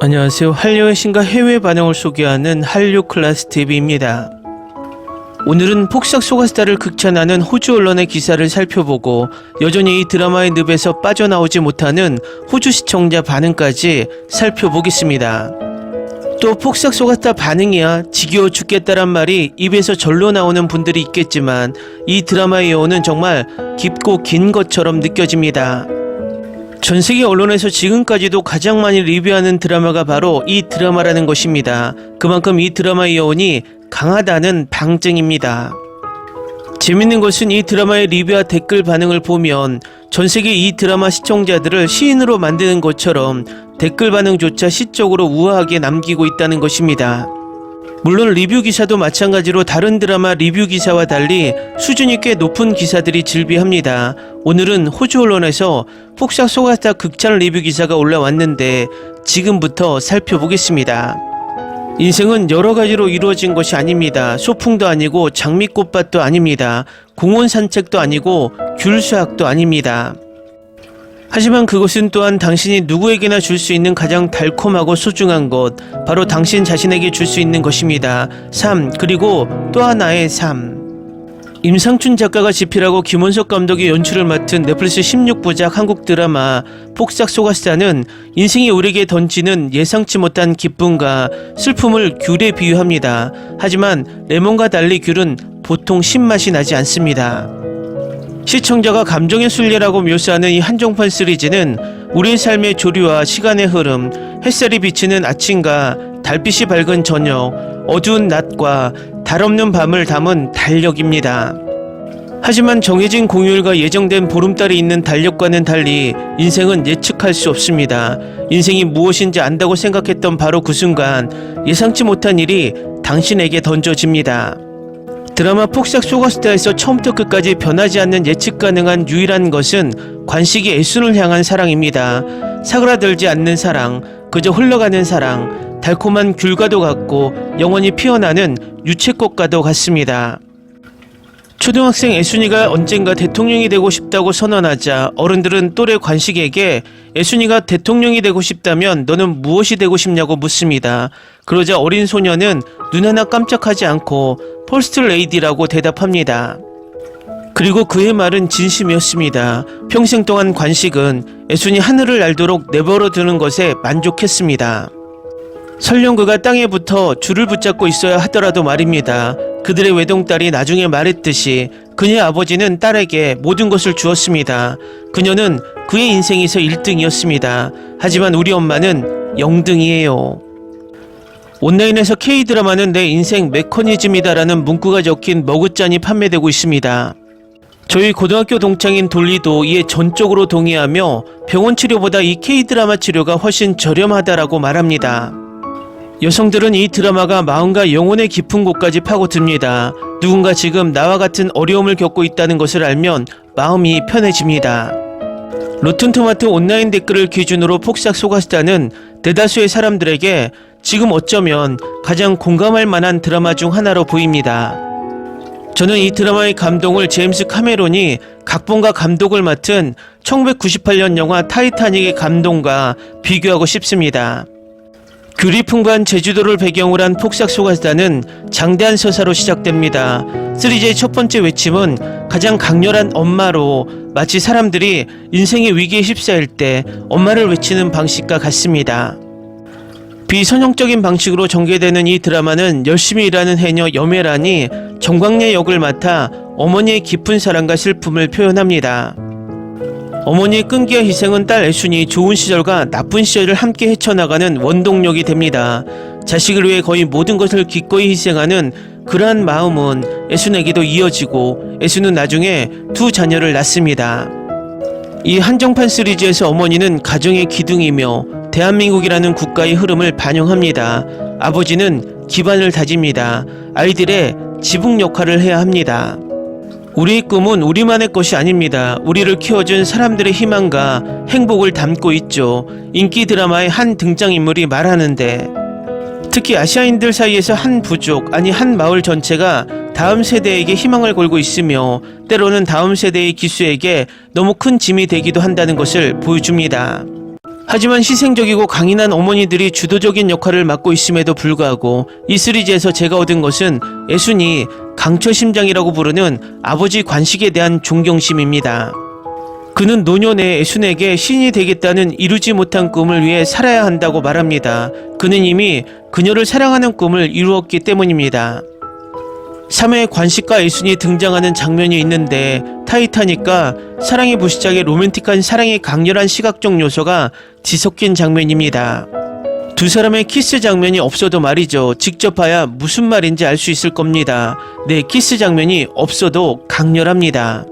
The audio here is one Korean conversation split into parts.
안녕하세요. 한류의 신과 해외 반응을 소개하는 한류 클래스 TV입니다. 오늘은 폭삭 소가스타를 극찬하는 호주 언론의 기사를 살펴보고 여전히 이 드라마의 늪에서 빠져나오지 못하는 호주 시청자 반응까지 살펴보겠습니다. 또 폭삭 소가스타 반응이야 지겨워 죽겠다란 말이 입에서 절로 나오는 분들이 있겠지만 이 드라마의 여운은 정말 깊고 긴 것처럼 느껴집니다. 전세계 언론에서 지금까지도 가장 많이 리뷰하는 드라마가 바로 이 드라마라는 것입니다. 그만큼 이 드라마의 여운이 강하다는 방증입니다. 재밌는 것은 이 드라마의 리뷰와 댓글 반응을 보면 전세계 이 드라마 시청자들을 시인으로 만드는 것처럼 댓글 반응조차 시적으로 우아하게 남기고 있다는 것입니다. 물론 리뷰 기사도 마찬가지로 다른 드라마 리뷰 기사와 달리 수준이 꽤 높은 기사들이 즐비합니다. 오늘은 호주 언론에서 폭삭 소가스타 극찬 리뷰 기사가 올라왔는데 지금부터 살펴보겠습니다. 인생은 여러 가지로 이루어진 것이 아닙니다. 소풍도 아니고 장미꽃밭도 아닙니다. 공원 산책도 아니고 귤 수확도 아닙니다. 하지만 그것은 또한 당신이 누구에게나 줄 수 있는 가장 달콤하고 소중한 것, 바로 당신 자신에게 줄 수 있는 것입니다. 삶, 그리고 또 하나의 삶. 임상춘 작가가 집필하고 김원석 감독이 연출을 맡은 넷플릭스 16부작 한국 드라마 폭삭 소가스타는 인생이 우리에게 던지는 예상치 못한 기쁨과 슬픔을 귤에 비유합니다. 하지만 레몬과 달리 귤은 보통 신맛이 나지 않습니다. 시청자가 감정의 순례라고 묘사하는 이 한정판 시리즈는 우리의 삶의 조류와 시간의 흐름, 햇살이 비치는 아침과 달빛이 밝은 저녁, 어두운 낮과 달 없는 밤을 담은 달력입니다. 하지만 정해진 공휴일과 예정된 보름달이 있는 달력과는 달리 인생은 예측할 수 없습니다. 인생이 무엇인지 안다고 생각했던 바로 그 순간 예상치 못한 일이 당신에게 던져집니다. 드라마 폭삭 소가스타에서 처음부터 끝까지 변하지 않는 예측 가능한 유일한 것은 관식이 애순을 향한 사랑입니다. 사그라들지 않는 사랑, 그저 흘러가는 사랑, 달콤한 귤과도 같고 영원히 피어나는 유채꽃과도 같습니다. 초등학생 애순이가 언젠가 대통령이 되고 싶다고 선언하자 어른들은 또래 관식에게 애순이가 대통령이 되고 싶다면 너는 무엇이 되고 싶냐고 묻습니다. 그러자 어린 소녀는 눈 하나 깜짝하지 않고 퍼스트 레이디라고 대답합니다. 그리고 그의 말은 진심이었습니다. 평생 동안 관식은 애순이 하늘을 날도록 내버려 두는 것에 만족했습니다. 설령 그가 땅에 붙어 줄을 붙잡고 있어야 하더라도 말입니다. 그들의 외동딸이 나중에 말했듯이 그녀의 아버지는 딸에게 모든 것을 주었습니다. 그녀는 그의 인생에서 1등이었습니다. 하지만 우리 엄마는 0등이에요. 온라인에서 K드라마는 내 인생 메커니즘이다라는 문구가 적힌 머그잔이 판매되고 있습니다. 저희 고등학교 동창인 돌리도 이에 전적으로 동의하며 병원 치료보다 이 K드라마 치료가 훨씬 저렴하다라고 말합니다. 여성들은 이 드라마가 마음과 영혼의 깊은 곳까지 파고듭니다. 누군가 지금 나와 같은 어려움을 겪고 있다는 것을 알면 마음이 편해집니다. 로튼토마토 온라인 댓글을 기준으로 폭삭 소가스타는 대다수의 사람들에게 지금 어쩌면 가장 공감할 만한 드라마 중 하나로 보입니다. 저는 이 드라마의 감동을 제임스 카메론이 각본과 감독을 맡은 1998년 영화 타이타닉의 감동과 비교하고 싶습니다. 귤이 풍부한 제주도를 배경으로 한 폭삭 소가스타는 장대한 서사로 시작됩니다. 시리즈의 첫 번째 외침은 가장 강렬한 엄마로 마치 사람들이 인생의 위기에 휩싸일 때 엄마를 외치는 방식과 같습니다. 비선형적인 방식으로 전개되는 이 드라마는 열심히 일하는 해녀 여메란이 정광래 역을 맡아 어머니의 깊은 사랑과 슬픔을 표현합니다. 어머니의 끈기와 희생은 딸 애순이 좋은 시절과 나쁜 시절을 함께 헤쳐나가는 원동력이 됩니다. 자식을 위해 거의 모든 것을 기꺼이 희생하는 그러한 마음은 애순에게도 이어지고 애순은 나중에 두 자녀를 낳습니다. 이 한정판 시리즈에서 어머니는 가정의 기둥이며 대한민국이라는 국가의 흐름을 반영합니다. 아버지는 기반을 다집니다. 아이들의 지붕 역할을 해야 합니다. 우리의 꿈은 우리만의 것이 아닙니다. 우리를 키워준 사람들의 희망과 행복을 담고 있죠. 인기 드라마의 한 등장인물이 말하는데 특히 아시아인들 사이에서 한 부족, 아니 한 마을 전체가 다음 세대에게 희망을 걸고 있으며 때로는 다음 세대의 기수에게 너무 큰 짐이 되기도 한다는 것을 보여줍니다. 하지만 희생적이고 강인한 어머니들이 주도적인 역할을 맡고 있음에도 불구하고 이 시리즈에서 제가 얻은 것은 애순이 강철심장이라고 부르는 아버지 관식에 대한 존경심입니다. 그는 노년에 애순에게 신이 되겠다는 이루지 못한 꿈을 위해 살아야 한다고 말합니다. 그는 이미 그녀를 사랑하는 꿈을 이루었기 때문입니다. 3회 관식과 애순이 등장하는 장면이 있는데 타이타닉과 사랑의 부시작의 로맨틱한 사랑의 강렬한 시각적 요소가 뒤섞인 장면입니다. 두 사람의 키스 장면이 없어도 말이죠. 직접 봐야 무슨 말인지 알 수 있을 겁니다. 네, 키스 장면이 없어도 강렬합니다.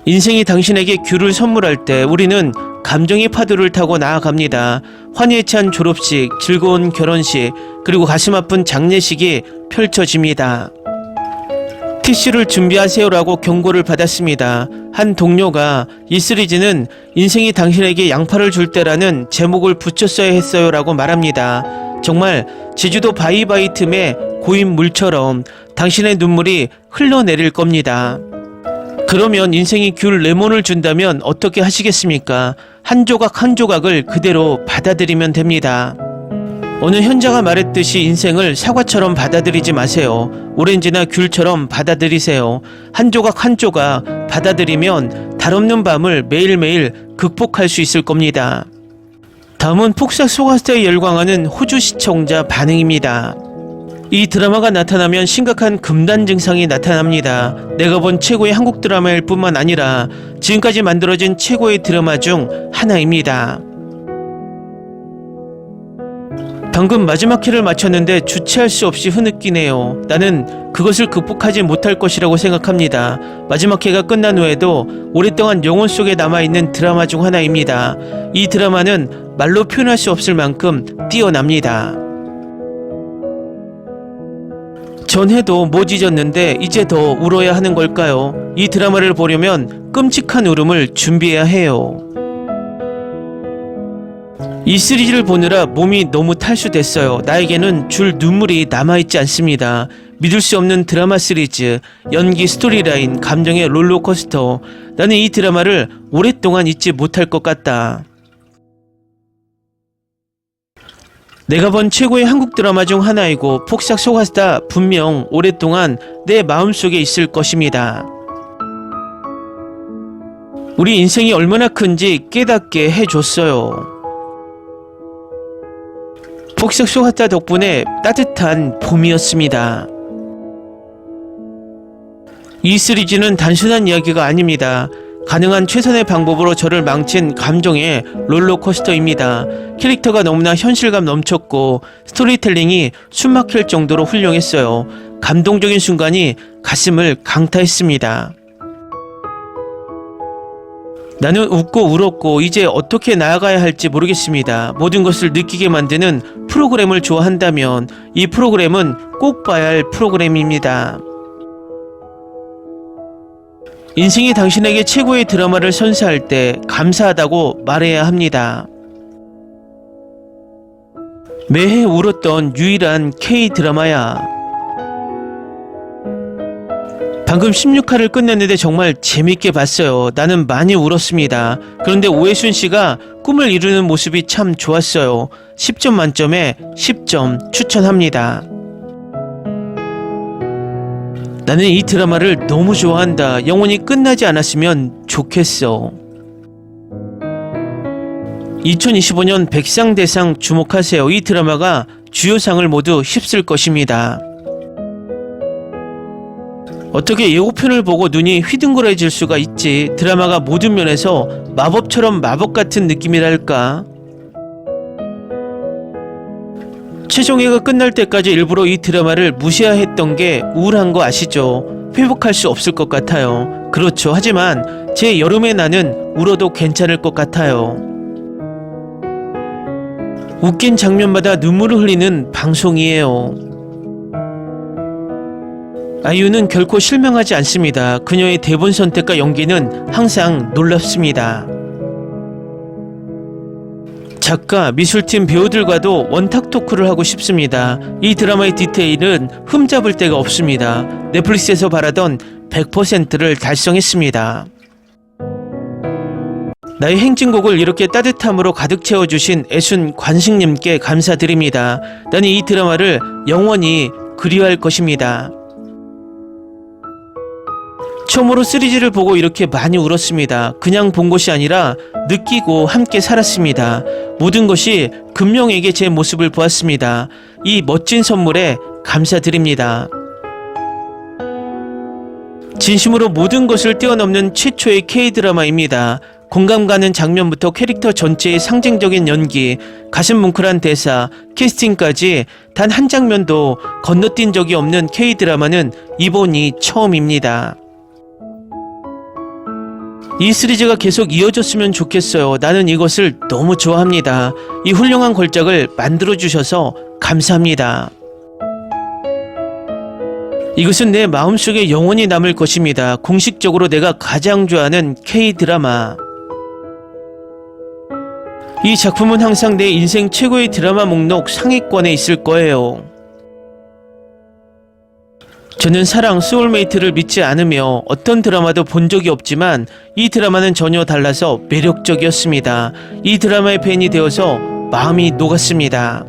인생이 당신에게 귤을 선물할 때 우리는 감정의 파도를 타고 나아갑니다. 환희에 찬 졸업식, 즐거운 결혼식, 그리고 가슴 아픈 장례식이 펼쳐집니다. 티슈를 준비하세요라고 경고를 받았습니다. 한 동료가 이 시리즈는 인생이 당신에게 양파를 줄 때라는 제목을 붙였어야 했어요라고 말합니다. 정말 제주도 바이바이 틈에 고인 물처럼 당신의 눈물이 흘러내릴 겁니다. 그러면 인생이 귤 레몬을 준다면 어떻게 하시겠습니까? 한 조각 한 조각을 그대로 받아들이면 됩니다. 어느 현자가 말했듯이 인생을 사과처럼 받아들이지 마세요. 오렌지나 귤처럼 받아들이세요. 한 조각 한 조각 받아들이면 달없는 밤을 매일매일 극복할 수 있을 겁니다. 다음은 폭삭 소가스타에 열광하는 호주 시청자 반응입니다. 이 드라마가 나타나면 심각한 금단 증상이 나타납니다. 내가 본 최고의 한국 드라마일 뿐만 아니라 지금까지 만들어진 최고의 드라마 중 하나입니다. 방금 마지막 회를 마쳤는데 주체할 수 없이 흐느끼네요. 나는 그것을 극복하지 못할 것이라고 생각합니다. 마지막 회가 끝난 후에도 오랫동안 영혼 속에 남아있는 드라마 중 하나입니다. 이 드라마는 말로 표현할 수 없을 만큼 뛰어납니다. 전해도 못 잊었는데 이제 더 울어야 하는 걸까요? 이 드라마를 보려면 끔찍한 울음을 준비해야 해요. 이 시리즈를 보느라 몸이 너무 탈수됐어요. 나에게는 줄 눈물이 남아있지 않습니다. 믿을 수 없는 드라마 시리즈, 연기, 스토리라인, 감정의 롤러코스터. 나는 이 드라마를 오랫동안 잊지 못할 것 같다. 내가 본 최고의 한국 드라마 중 하나이고 폭삭 소가스타 분명 오랫동안 내 마음속에 있을 것입니다. 우리 인생이 얼마나 큰지 깨닫게 해줬어요. 폭삭 소가스타 덕분에 따뜻한 봄이었습니다. 이 시리즈는 단순한 이야기가 아닙니다. 가능한 최선의 방법으로 저를 망친 감정의 롤러코스터입니다. 캐릭터가 너무나 현실감 넘쳤고 스토리텔링이 숨막힐 정도로 훌륭했어요. 감동적인 순간이 가슴을 강타했습니다. 나는 웃고 울었고 이제 어떻게 나아가야 할지 모르겠습니다. 모든 것을 느끼게 만드는 프로그램을 좋아한다면 이 프로그램은 꼭 봐야 할 프로그램입니다. 인생이 당신에게 최고의 드라마를 선사할 때 감사하다고 말해야 합니다. 매해 울었던 유일한 K-드라마야. 방금 16화를 끝냈는데 정말 재밌게 봤어요. 나는 많이 울었습니다. 그런데 오해순 씨가 꿈을 이루는 모습이 참 좋았어요. 10점 만점에 10점 추천합니다. 나는 이 드라마를 너무 좋아한다. 영원히 끝나지 않았으면 좋겠어. 2025년 백상대상 주목하세요. 이 드라마가 주요상을 모두 휩쓸 것입니다. 어떻게 예고편을 보고 눈이 휘둥그레질 수가 있지. 드라마가 모든 면에서 마법처럼 마법 같은 느낌이랄까. 최종회가 끝날 때까지 일부러 이 드라마를 무시했던 게 우울한 거 아시죠? 회복할 수 없을 것 같아요. 그렇죠. 하지만 제 여름의 나는 울어도 괜찮을 것 같아요. 웃긴 장면마다 눈물을 흘리는 방송이에요. 아이유는 결코 실망하지 않습니다. 그녀의 대본 선택과 연기는 항상 놀랍습니다. 작가, 미술팀 배우들과도 원탁 토크를 하고 싶습니다. 이 드라마의 디테일은 흠잡을 데가 없습니다. 넷플릭스에서 바라던 100%를 달성했습니다. 나의 행진곡을 이렇게 따뜻함으로 가득 채워주신 애순 관식님께 감사드립니다. 나는 이 드라마를 영원히 그리워할 것입니다. 처음으로 3G를 보고 이렇게 많이 울었습니다. 그냥 본 것이 아니라 느끼고 함께 살았습니다. 모든 것이 금명에게 제 모습을 보았습니다. 이 멋진 선물에 감사드립니다. 진심으로 모든 것을 뛰어넘는 최초의 K-드라마입니다. 공감 가는 장면부터 캐릭터 전체의 상징적인 연기, 가슴 뭉클한 대사, 캐스팅까지 단 한 장면도 건너뛴 적이 없는 K-드라마는 이번이 처음입니다. 이 시리즈가 계속 이어졌으면 좋겠어요. 나는 이것을 너무 좋아합니다. 이 훌륭한 걸작을 만들어주셔서 감사합니다. 이것은 내 마음속에 영원히 남을 것입니다. 공식적으로 내가 가장 좋아하는 K-드라마. 이 작품은 항상 내 인생 최고의 드라마 목록 상위권에 있을 거예요. 저는 사랑, 소울메이트를 믿지 않으며 어떤 드라마도 본 적이 없지만 이 드라마는 전혀 달라서 매력적이었습니다. 이 드라마의 팬이 되어서 마음이 녹았습니다.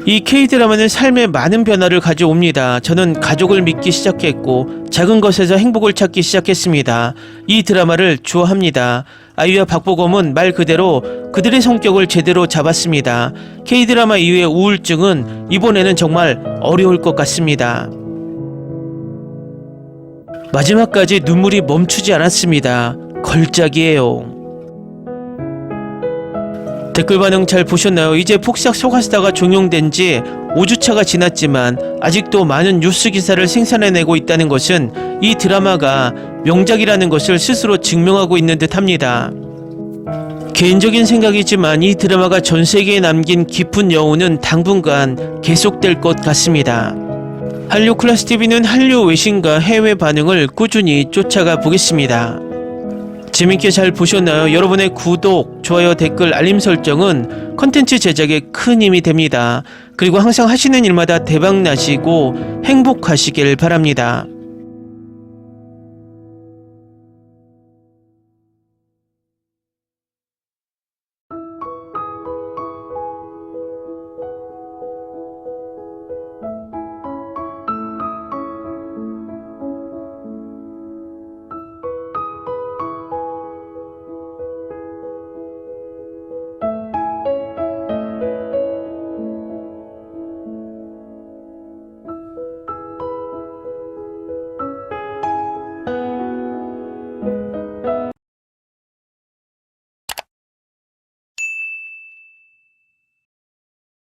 이 K-드라마는 삶에 많은 변화를 가져옵니다. 저는 가족을 믿기 시작했고 작은 것에서 행복을 찾기 시작했습니다. 이 드라마를 좋아합니다. 아이유와 박보검은 말 그대로 그들의 성격을 제대로 잡았습니다. K-드라마 이후의 우울증은 이번에는 정말 어려울 것 같습니다. 마지막까지 눈물이 멈추지 않았습니다. 걸작이에요. 댓글 반응 잘 보셨나요? 이제 폭삭 소가스타가 종영된 지 5주차가 지났지만 아직도 많은 뉴스 기사를 생산해내고 있다는 것은 이 드라마가 명작이라는 것을 스스로 증명하고 있는 듯 합니다. 개인적인 생각이지만 이 드라마가 전 세계에 남긴 깊은 여운은 당분간 계속될 것 같습니다. 한류 클래스TV는 한류 외신과 해외 반응을 꾸준히 쫓아가 보겠습니다. 재밌게 잘 보셨나요? 여러분의 구독, 좋아요, 댓글, 알림 설정은 컨텐츠 제작에 큰 힘이 됩니다. 그리고 항상 하시는 일마다 대박 나시고 행복하시길 바랍니다.